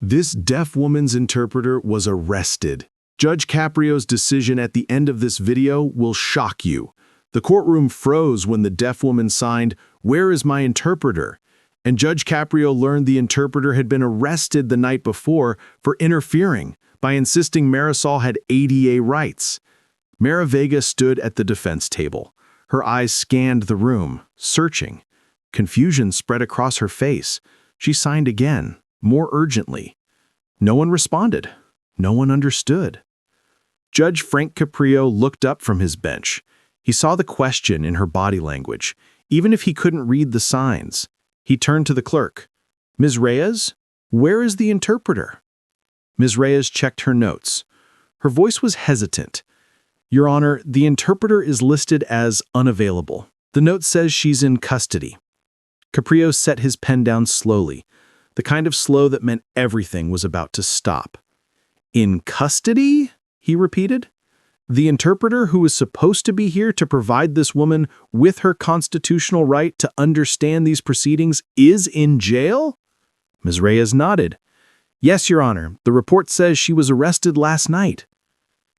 This deaf woman's interpreter was arrested. Judge Caprio's decision at the end of this video will shock you. The courtroom froze when the deaf woman signed, "Where is my interpreter?" And Judge Caprio learned the interpreter had been arrested the night before for interfering by insisting Marisol had ADA rights. Mara Vega stood at the defense table. Her eyes scanned the room, searching. Confusion spread across her face. She signed again, more urgently. No one responded. No one understood. Judge Frank Caprio looked up from his bench. He saw the question in her body language, even if he couldn't read the signs. He turned to the clerk. "Ms. Reyes, where is the interpreter?" Ms. Reyes checked her notes. Her voice was hesitant. "Your Honor, the interpreter is listed as unavailable. The note says she's in custody." Caprio set his pen down slowly, the kind of slow that meant everything was about to stop. "In custody?" he repeated. "The interpreter who is supposed to be here to provide this woman with her constitutional right to understand these proceedings is in jail?" Ms. Reyes nodded. "Yes, Your Honor, the report says she was arrested last night."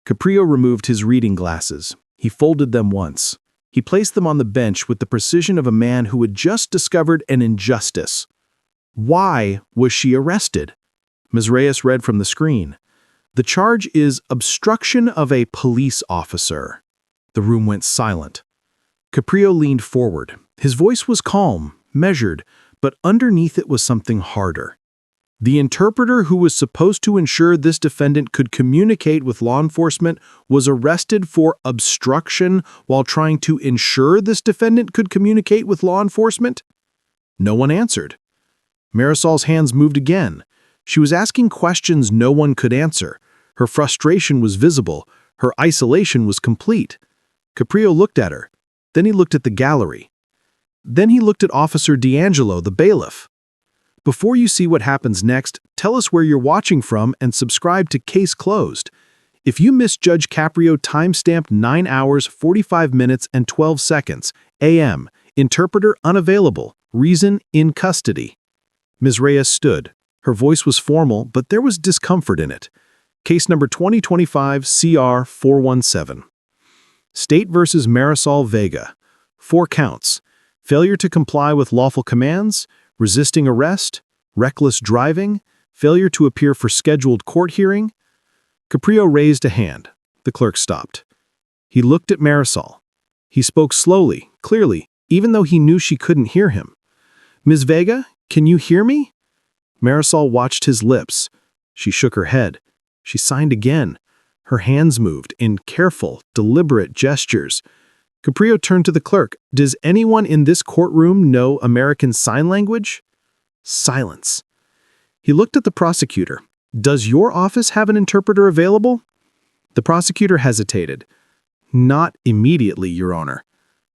Caprio removed his reading glasses. He folded them once. He placed them on the bench with the precision of a man who had just discovered an injustice. Why was she arrested? Ms. Reyes read from the screen. "The charge is obstruction of a police officer." The room went silent. Caprio leaned forward. His voice was calm, measured, but underneath it was something harder. The interpreter who was supposed to ensure this defendant could communicate with law enforcement was arrested for obstruction while trying to ensure this defendant could communicate with law enforcement? No one answered. Marisol's hands moved again. She was asking questions no one could answer. Her frustration was visible. Her isolation was complete. Caprio looked at her. Then he looked at the gallery. Then he looked at Officer D'Angelo, the bailiff. Before you see what happens next, tell us where you're watching from and subscribe to Case Closed. If you missed Judge Caprio timestamped 9 hours, 45 minutes, and 12 seconds, AM, interpreter unavailable, reason in custody. Ms. Reyes stood. Her voice was formal, but there was discomfort in it. Case number 2025 CR 417. State versus Marisol Vega. 4 counts. Failure to comply with lawful commands, resisting arrest, reckless driving, failure to appear for scheduled court hearing. Caprio raised a hand. The clerk stopped. He looked at Marisol. He spoke slowly, clearly, even though he knew she couldn't hear him. "Ms. Vega, can you hear me?" Marisol watched his lips. She shook her head. She signed again. Her hands moved in careful, deliberate gestures. Caprio turned to the clerk. "Does anyone in this courtroom know American Sign Language?" Silence. He looked at the prosecutor. "Does your office have an interpreter available?" The prosecutor hesitated. "Not immediately, Your Honor."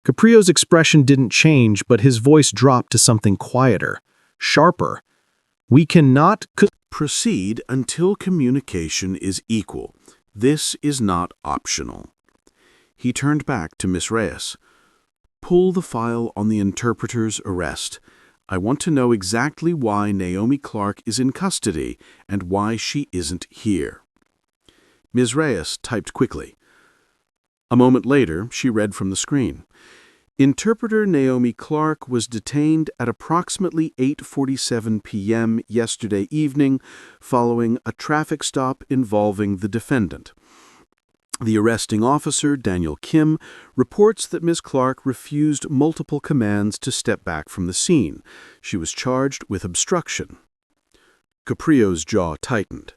Caprio's expression didn't change, but his voice dropped to something quieter, sharper. "We cannot proceed until communication is equal. This is not optional." He turned back to Miss Reyes. "Pull the file on the interpreter's arrest. I want to know exactly why Naomi Clark is in custody and why she isn't here." Ms. Reyes typed quickly. A moment later, she read from the screen. Interpreter Naomi Clark was detained at approximately 8:47 p.m. yesterday evening following a traffic stop involving the defendant. The arresting officer, Daniel Kim, reports that Ms. Clark refused multiple commands to step back from the scene. She was charged with obstruction. Caprio's jaw tightened.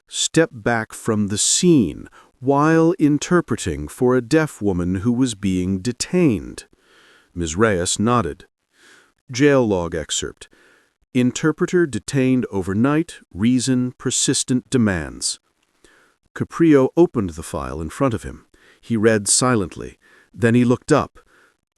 Step back from the scene while interpreting for a deaf woman who was being detained. Ms. Reyes nodded. Jail log excerpt. Interpreter detained overnight, reason, persistent demands. Caprio opened the file in front of him. He read silently. Then he looked up.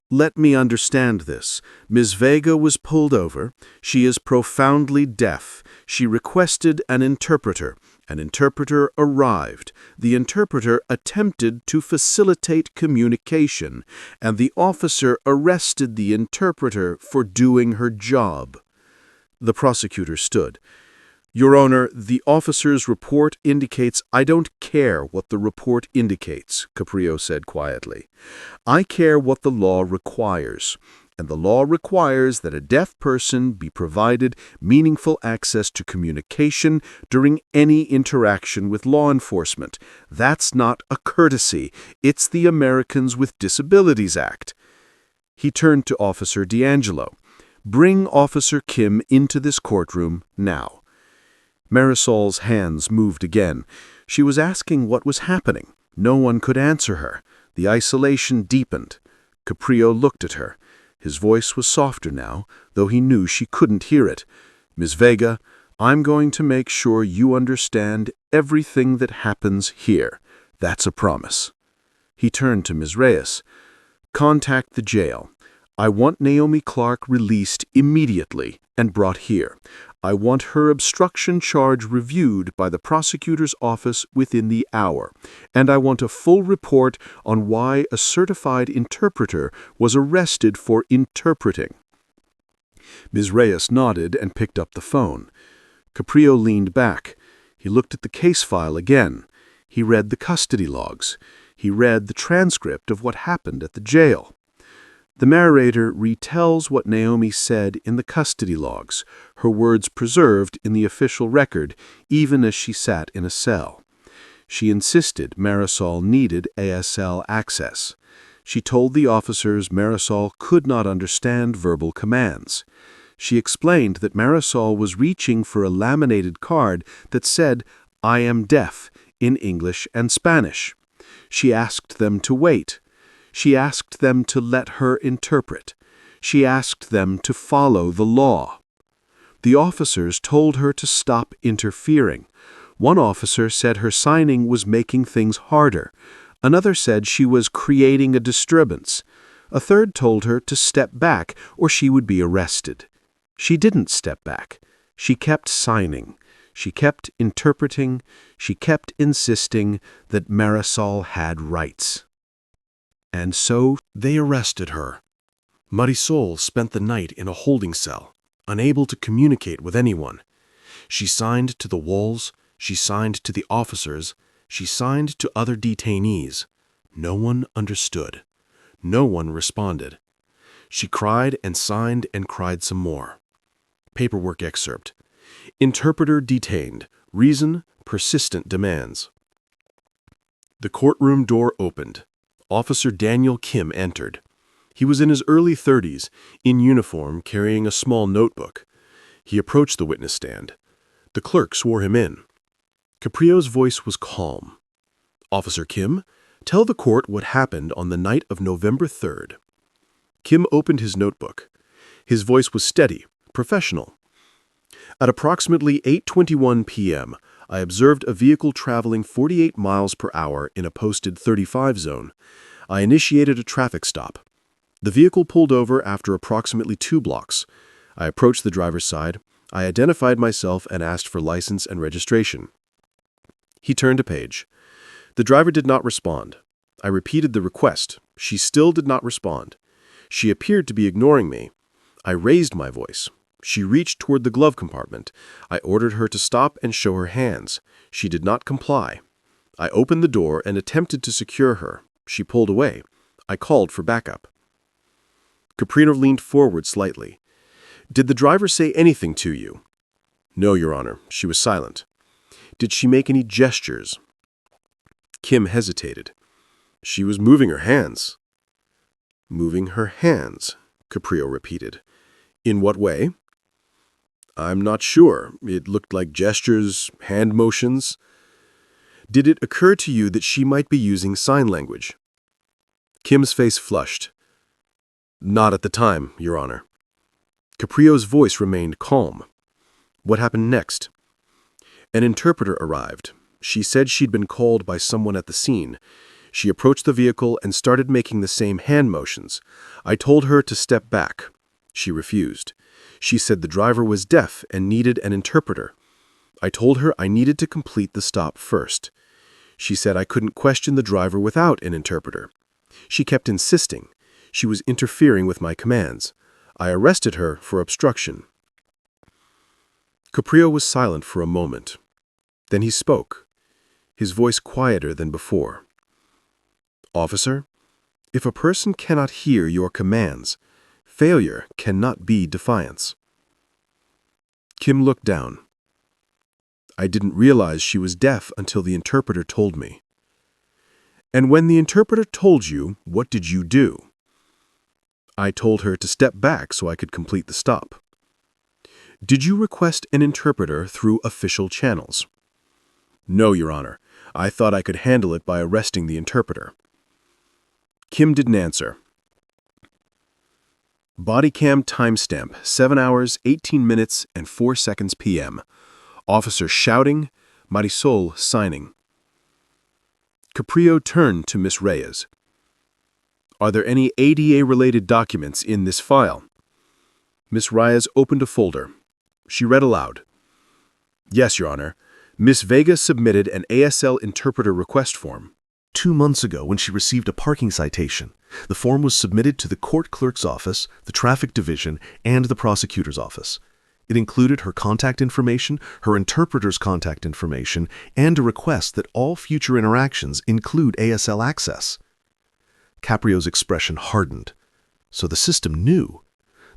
"Let me understand this. Ms. Vega was pulled over. She is profoundly deaf. She requested an interpreter. An interpreter arrived. The interpreter attempted to facilitate communication, and the officer arrested the interpreter for doing her job." The prosecutor stood. Your Honor, the officer's report indicates I don't care what the report indicates, Caprio said quietly. I care what the law requires. And the law requires that a deaf person be provided meaningful access to communication during any interaction with law enforcement. That's not a courtesy. It's the Americans with Disabilities Act. He turned to Officer D'Angelo. Bring Officer Kim into this courtroom now. Marisol's hands moved again. She was asking what was happening. No one could answer her. The isolation deepened. Caprio looked at her. His voice was softer now, though he knew she couldn't hear it. Miss Vega, I'm going to make sure you understand everything that happens here. That's a promise. He turned to Ms. Reyes. Contact the jail. I want Naomi Clark released immediately and brought here. I want her obstruction charge reviewed by the prosecutor's office within the hour, and I want a full report on why a certified interpreter was arrested for interpreting. Ms. Reyes nodded and picked up the phone. Caprio leaned back. He looked at the case file again. He read the custody logs. He read the transcript of what happened at the jail. The narrator retells what Naomi said in the custody logs, her words preserved in the official record, even as she sat in a cell. She insisted Marisol needed ASL access. She told the officers Marisol could not understand verbal commands. She explained that Marisol was reaching for a laminated card that said, "I am deaf," in English and Spanish. She asked them to wait. She asked them to let her interpret. She asked them to follow the law. The officers told her to stop interfering. One officer said her signing was making things harder. Another said she was creating a disturbance. A third told her to step back or she would be arrested. She didn't step back. She kept signing. She kept interpreting. She kept insisting that Marisol had rights. And so they arrested her. Marisol spent the night in a holding cell, unable to communicate with anyone. She signed to the walls, she signed to the officers, she signed to other detainees. No one understood. No one responded. She cried and signed and cried some more. Paperwork excerpt. Interpreter detained. Reason, persistent demands. The courtroom door opened. Officer Daniel Kim entered. He was in his early 30s, in uniform, carrying a small notebook. He approached the witness stand. The clerk swore him in. Caprio's voice was calm. Officer Kim, tell the court what happened on the night of November 3rd. Kim opened his notebook. His voice was steady, professional. At approximately 8:21 p.m., I observed a vehicle traveling 48 miles per hour in a posted 35 zone. I initiated a traffic stop. The vehicle pulled over after approximately 2 blocks. I approached the driver's side. I identified myself and asked for license and registration. He turned a page. The driver did not respond. I repeated the request. She still did not respond. She appeared to be ignoring me. I raised my voice. She reached toward the glove compartment. I ordered her to stop and show her hands. She did not comply. I opened the door and attempted to secure her. She pulled away. I called for backup. Caprio leaned forward slightly. Did the driver say anything to you? No, Your Honor. She was silent. Did she make any gestures? Kim hesitated. She was moving her hands. Moving her hands, Caprio repeated. In what way? I'm not sure. It looked like gestures, hand motions. Did it occur to you that she might be using sign language? Kim's face flushed. Not at the time, Your Honor. Caprio's voice remained calm. What happened next? An interpreter arrived. She said she'd been called by someone at the scene. She approached the vehicle and started making the same hand motions. I told her to step back. She refused. She said the driver was deaf and needed an interpreter. I told her I needed to complete the stop first. She said I couldn't question the driver without an interpreter. She kept insisting. She was interfering with my commands. I arrested her for obstruction. Caprio was silent for a moment. Then he spoke, his voice quieter than before. "Officer, if a person cannot hear your commands, failure cannot be defiance." Kim looked down. "I didn't realize she was deaf until the interpreter told me." "And when the interpreter told you, what did you do?" "I told her to step back so I could complete the stop." "Did you request an interpreter through official channels?" "No, Your Honor. I thought I could handle it by arresting the interpreter." Kim didn't answer. Body cam timestamp, 7 hours, 18 minutes, and 4 seconds p.m. Officer shouting, Marisol signing. Caprio turned to Miss Reyes. "Are there any ADA-related documents in this file?" Miss Reyes opened a folder. She read aloud. "Yes, Your Honor. Miss Vega submitted an ASL interpreter request form." 2 months ago, when she received a parking citation, the form was submitted to the court clerk's office, the traffic division, and the prosecutor's office. It included her contact information, her interpreter's contact information, and a request that all future interactions include ASL access. Caprio's expression hardened. So the system knew.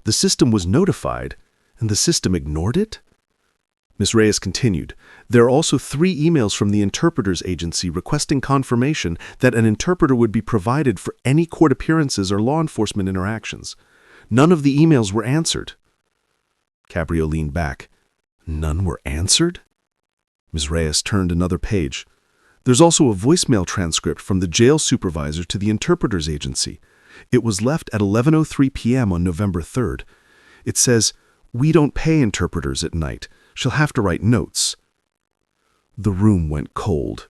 The system was notified, and the system ignored it? Ms. Reyes continued, "There are also 3 emails from the interpreter's agency requesting confirmation that an interpreter would be provided for any court appearances or law enforcement interactions. None of the emails were answered." Caprio leaned back. "None were answered?" Ms. Reyes turned another page. "There's also a voicemail transcript from the jail supervisor to the interpreter's agency. It was left at 11:03 p.m. on November 3rd. It says, 'We don't pay interpreters at night. She'll have to write notes.'" The room went cold.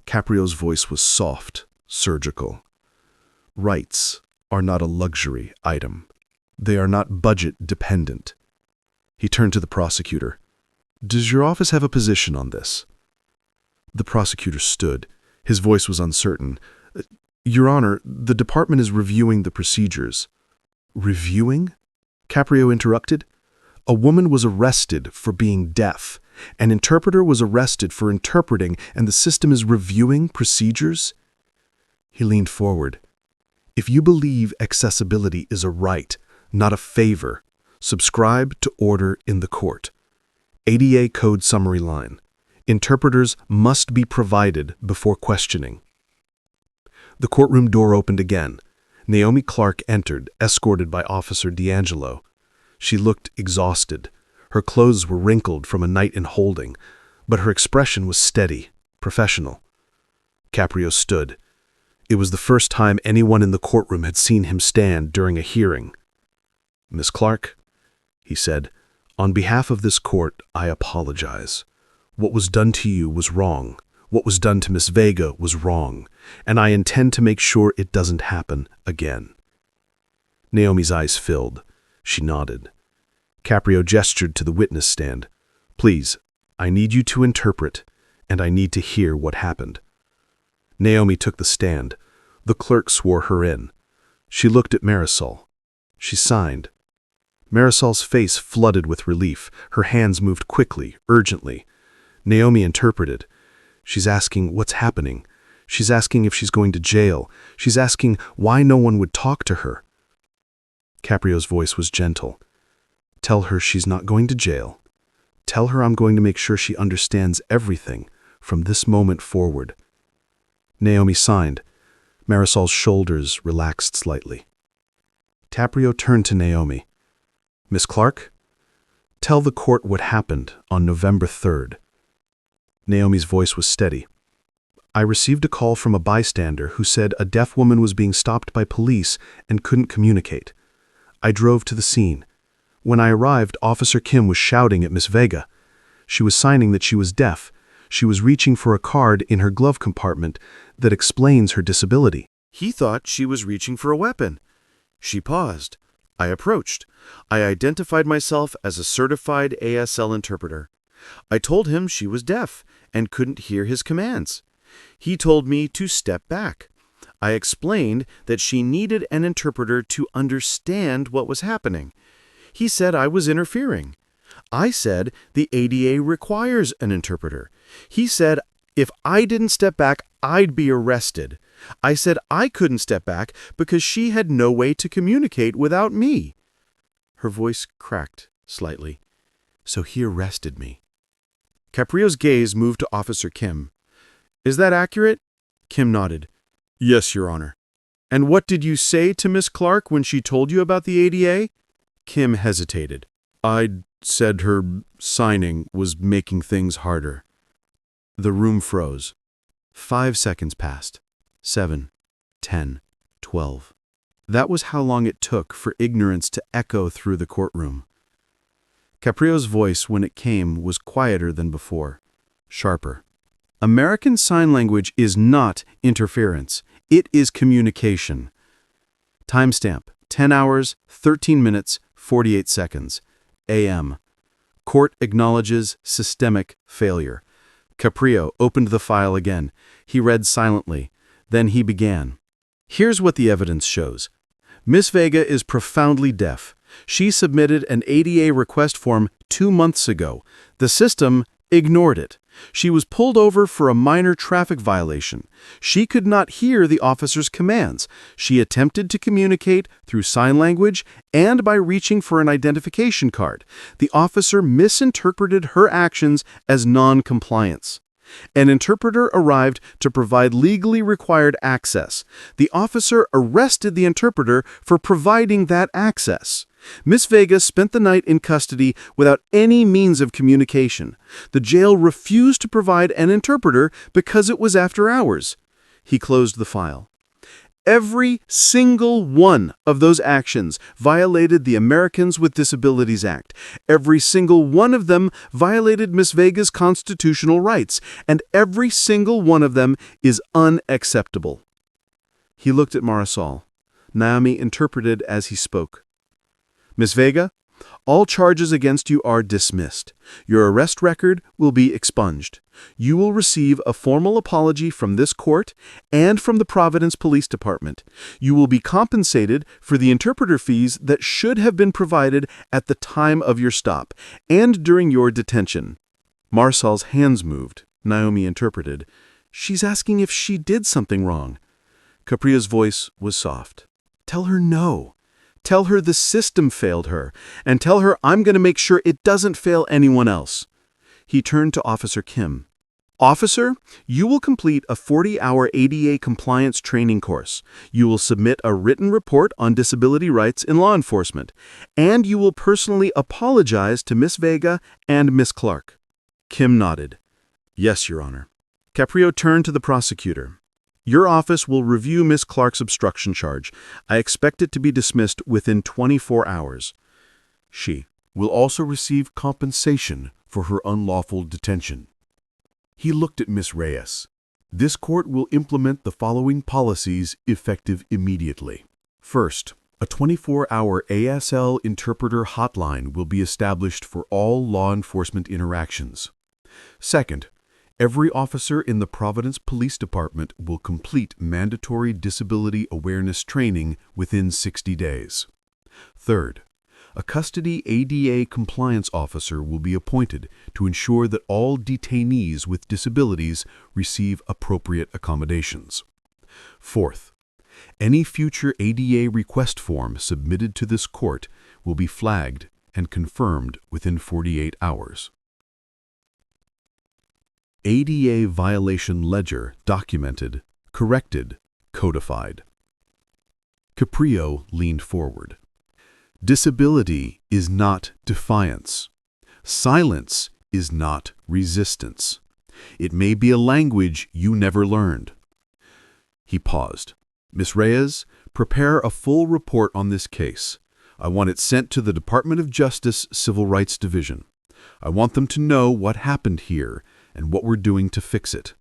Caprio's voice was soft, surgical. "Rights are not a luxury item. They are not budget-dependent." He turned to the prosecutor. "Does your office have a position on this?" The prosecutor stood. His voice was uncertain. "Your Honor, the department is reviewing the procedures." "Reviewing?" Caprio interrupted. "A woman was arrested for being deaf. An interpreter was arrested for interpreting, and the system is reviewing procedures?" He leaned forward. "If you believe accessibility is a right, not a favor, subscribe to order in the court. ADA Code Summary Line. Interpreters must be provided before questioning." The courtroom door opened again. Naomi Clark entered, escorted by Officer D'Angelo. She looked exhausted. Her clothes were wrinkled from a night in holding, but her expression was steady, professional. Caprio stood. It was the first time anyone in the courtroom had seen him stand during a hearing. "Miss Clark," he said, "on behalf of this court, I apologize. What was done to you was wrong. What was done to Miss Vega was wrong, and I intend to make sure it doesn't happen again." Naomi's eyes filled. She nodded. Caprio gestured to the witness stand. "Please, I need you to interpret, and I need to hear what happened." Naomi took the stand. The clerk swore her in. She looked at Marisol. She signed. Marisol's face flooded with relief. Her hands moved quickly, urgently. Naomi interpreted. She's asking what's happening. She's asking if she's going to jail. She's asking why no one would talk to her. Caprio's voice was gentle. "Tell her she's not going to jail. Tell her I'm going to make sure she understands everything from this moment forward." Naomi signed. Marisol's shoulders relaxed slightly. Caprio turned to Naomi. "Miss Clark, tell the court what happened on November 3rd. Naomi's voice was steady. "I received a call from a bystander who said a deaf woman was being stopped by police and couldn't communicate. I drove to the scene. When I arrived, Officer Kim was shouting at Miss Vega. She was signing that she was deaf. She was reaching for a card in her glove compartment that explains her disability. He thought she was reaching for a weapon. She paused. I approached. I identified myself as a certified ASL interpreter. I told him she was deaf and couldn't hear his commands. He told me to step back. I explained that she needed an interpreter to understand what was happening. He said I was interfering. I said the ADA requires an interpreter. He said if I didn't step back, I'd be arrested. I said I couldn't step back because she had no way to communicate without me." Her voice cracked slightly. "So he arrested me." Caprio's gaze moved to Officer Kim. "Is that accurate?" Kim nodded. "Yes, Your Honor." "And what did you say to Miss Clark when she told you about the ADA?" Kim hesitated. "I said her signing was making things harder." The room froze. 5 seconds passed. 7, 10, 12. That was how long it took for ignorance to echo through the courtroom. Caprio's voice, when it came, was quieter than before, sharper. American Sign Language is not interference. It is communication. Timestamp: 10 hours, 13 minutes, 48 seconds. AM. Court acknowledges systemic failure. Caprio opened the file again. He read silently. Then he began. Here's what the evidence shows. Miss Vega is profoundly deaf. She submitted an ADA request form 2 months ago. The system ignored it. She was pulled over for a minor traffic violation. She could not hear the officer's commands. She attempted to communicate through sign language and by reaching for an identification card. The officer misinterpreted her actions as non-compliance. An interpreter arrived to provide legally required access. The officer arrested the interpreter for providing that access. Miss Vega spent the night in custody without any means of communication. The jail refused to provide an interpreter because it was after hours. He closed the file. Every single one of those actions violated the Americans with Disabilities Act. Every single one of them violated Miss Vega's constitutional rights, and every single one of them is unacceptable. He looked at Marisol. Naomi interpreted as he spoke. Miss Vega, all charges against you are dismissed. Your arrest record will be expunged. You will receive a formal apology from this court and from the Providence Police Department. You will be compensated for the interpreter fees that should have been provided at the time of your stop and during your detention. Marisol's hands moved. Naomi interpreted. She's asking if she did something wrong. Caprio's voice was soft. Tell her no. Tell her the system failed her, and tell her I'm going to make sure it doesn't fail anyone else. He turned to Officer Kim. Officer, you will complete a 40-hour ADA compliance training course. You will submit a written report on disability rights in law enforcement, and you will personally apologize to Miss Vega and Miss Clark. Kim nodded. Yes, Your Honor. Caprio turned to the prosecutor. Your office will review Miss Clark's obstruction charge. I expect it to be dismissed within 24 hours. She will also receive compensation for her unlawful detention. He looked at Miss Reyes. This court will implement the following policies effective immediately. First, a 24-hour ASL interpreter hotline will be established for all law enforcement interactions. Second, every officer in the Providence Police Department will complete mandatory disability awareness training within 60 days. Third, a custody ADA compliance officer will be appointed to ensure that all detainees with disabilities receive appropriate accommodations. Fourth, any future ADA request form submitted to this court will be flagged and confirmed within 48 hours. ADA violation ledger documented, corrected, codified. Caprio leaned forward. Disability is not defiance. Silence is not resistance. It may be a language you never learned. He paused. Miss Reyes, prepare a full report on this case. I want it sent to the Department of Justice Civil Rights Division. I want them to know what happened here and what we're doing to fix it.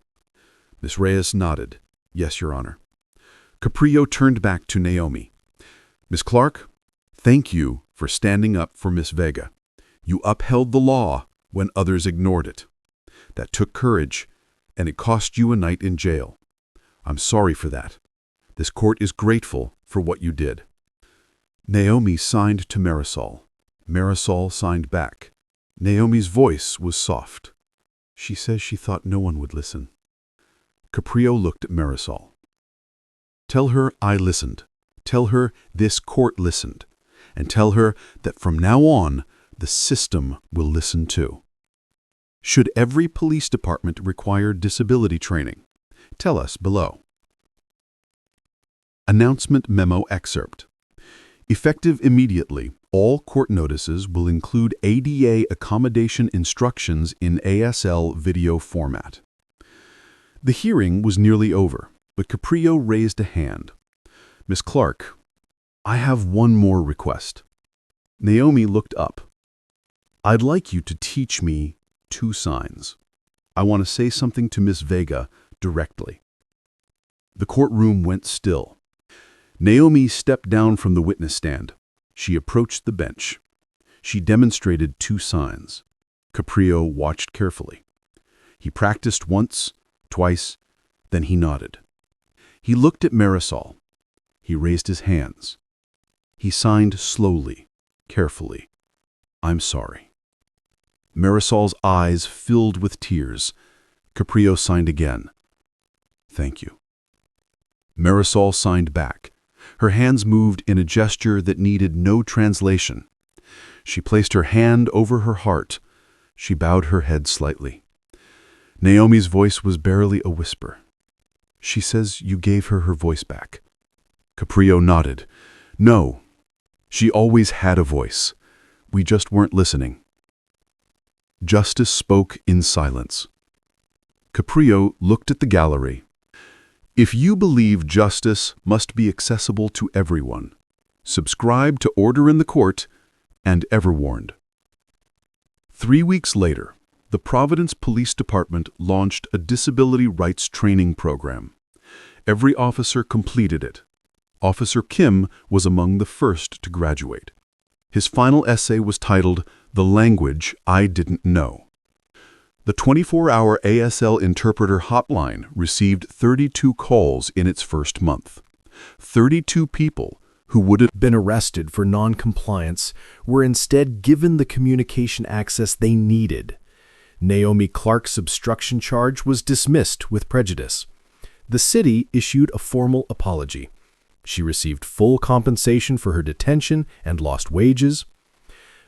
Miss Reyes nodded. Yes, Your Honor. Caprio turned back to Naomi. Miss Clark, thank you for standing up for Miss Vega. You upheld the law when others ignored it. That took courage, and it cost you a night in jail. I'm sorry for that. This court is grateful for what you did. Naomi signed to Marisol. Marisol signed back. Naomi's voice was soft. She says she thought no one would listen. Caprio looked at Marisol. Tell her I listened. Tell her this court listened. And tell her that from now on, the system will listen too. Should every police department require disability training? Tell us below. Announcement Memo Excerpt. Effective immediately, all court notices will include ADA accommodation instructions in ASL video format. The hearing was nearly over, but Caprio raised a hand. Miss Clark, I have one more request. Naomi looked up. I'd like you to teach me 2 signs. I want to say something to Miss Vega directly. The courtroom went still. Naomi stepped down from the witness stand. She approached the bench. She demonstrated 2 signs. Caprio watched carefully. He practiced once, twice, then he nodded. He looked at Marisol. He raised his hands. He signed slowly, carefully. I'm sorry. Marisol's eyes filled with tears. Caprio signed again. Thank you. Marisol signed back. Her hands moved in a gesture that needed no translation. She placed her hand over her heart. She bowed her head slightly. Naomi's voice was barely a whisper. She says you gave her her voice back. Caprio nodded. No, she always had a voice. We just weren't listening. Justice spoke in silence. Caprio looked at the gallery. If you believe justice must be accessible to everyone, subscribe to Order in the Court and Ever Warned. 3 weeks later, the Providence Police Department launched a disability rights training program. Every officer completed it. Officer Kim was among the first to graduate. His final essay was titled, The Language I Didn't Know. The 24-hour ASL interpreter hotline received 32 calls in its first month. 32 people who would have Been arrested for non-compliance were instead given the communication access they needed. Naomi Clark's obstruction charge was dismissed with prejudice. The city issued a formal apology. She received full compensation for her detention and lost wages.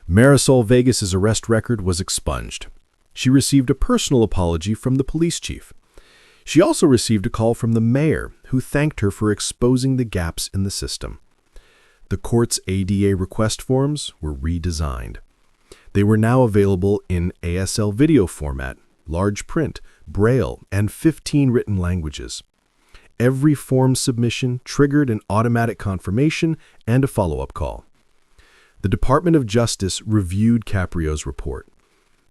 Marisol Vegas's arrest record was expunged. She received a personal apology from the police chief. She also received a call from the mayor, who thanked her for exposing the gaps in the system. The court's ADA request forms were redesigned. They were now available in ASL video format, large print, Braille, and 15 written languages. Every form submission triggered an automatic confirmation and a follow-up call. The Department of Justice reviewed Caprio's report.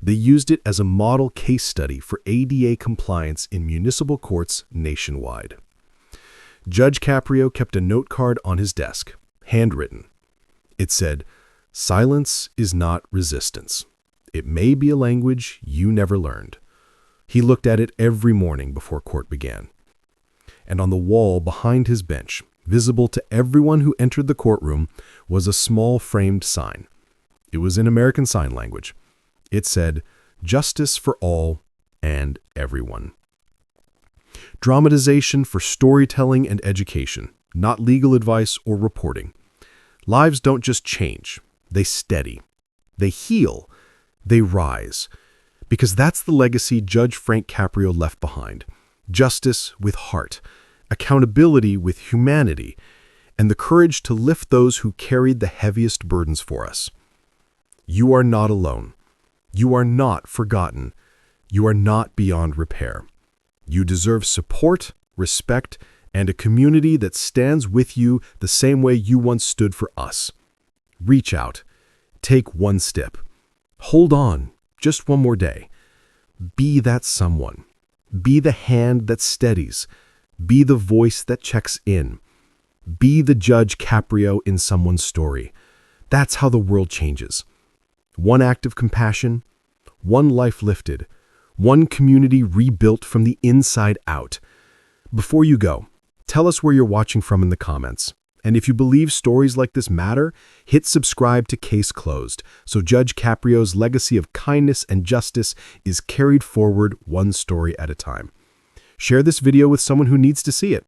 They used it as a model case study for ADA compliance in municipal courts nationwide. Judge Caprio kept a note card on his desk, handwritten. It said, "Silence is not resistance. It may be a language you never learned." He looked at it every morning before court began. And on the wall behind his bench, visible to everyone who entered the courtroom, was a small framed sign. It was in American Sign Language. It said, "Justice for all and everyone." Dramatization for storytelling and education, not legal advice or reporting. Lives don't just change, they steady. They heal, they rise. Because that's the legacy Judge Frank Caprio left behind. Justice with heart, accountability with humanity, and the courage to lift those who carried the heaviest burdens for us. You are not alone. You are not forgotten. You are not beyond repair. You deserve support, respect, and a community that stands with you the same way you once stood for us. Reach out. Take one step. Hold on, just one more day. Be that someone. Be the hand that steadies. Be the voice that checks in. Be the Judge Caprio in someone's story. That's how the world changes. One act of compassion, one life lifted, one community rebuilt from the inside out. Before you go, tell us where you're watching from in the comments, And if you believe stories like this matter, hit subscribe to Case Closed, so Judge Caprio's legacy of kindness and justice is carried forward one story at a time. Share this video with someone who needs to see it.